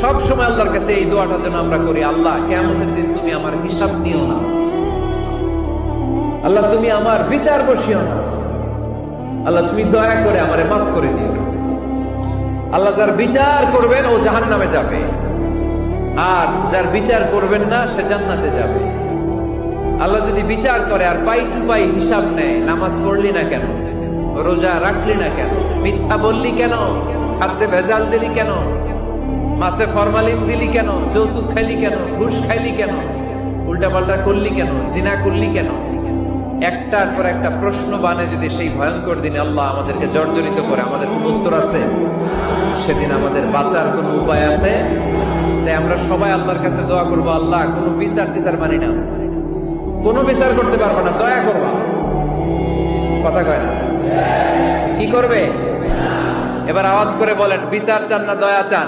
সব সময় আল্লাহর কাছে এই দোয়াটা যেন আমরা করি, আল্লাহ কিয়ামতের দিন তুমি আমার হিসাব নিও না, আল্লাহ তুমি আমার বিচার বসিও না, আল্লাহ তুমি দয়া করে আমারে মাফ করে দিও। আল্লাহ যার বিচার করবেন ও জাহান্নামে যাবে, আর যার বিচার করবেন না সে জান্নাতে যাবে। আল্লাহ যদি বিচার করে আর পাই টু পাই হিসাব নেয়, নামাজ পড়লি না কেন, রোজা রাখলি না কেন, মিথ্যা বললি কেন, খাদ্যে ভেজাল দিলি কেন, মাছে ফরমালিন দিলি কেন, যৌতুক খাইলি কেন, ঘুষ খাইলি কেন, উল্টাপাল্টা করলি কেন, জিনা করলি কেন, একটার পর একটা প্রশ্ন বানে যদি সেই ভয়ঙ্কর দিনে আল্লাহ আমাদেরকে জর্জরিত করে, আমাদের কোনো উত্তর আছে? সেদিন আমাদের বাঁচার কোনো উপায় আছে? তাই আমরা সবাই আল্লাহর কাছে দোয়া করবো, আল্লাহ কোনো বিচার টিচার মানি না, কোনো বিচার করতে পারবো না, দয়া করবা। কথা কয় না? কি করবে? এবার আওয়াজ করে বলেন, বিচার চান না দয়া চান?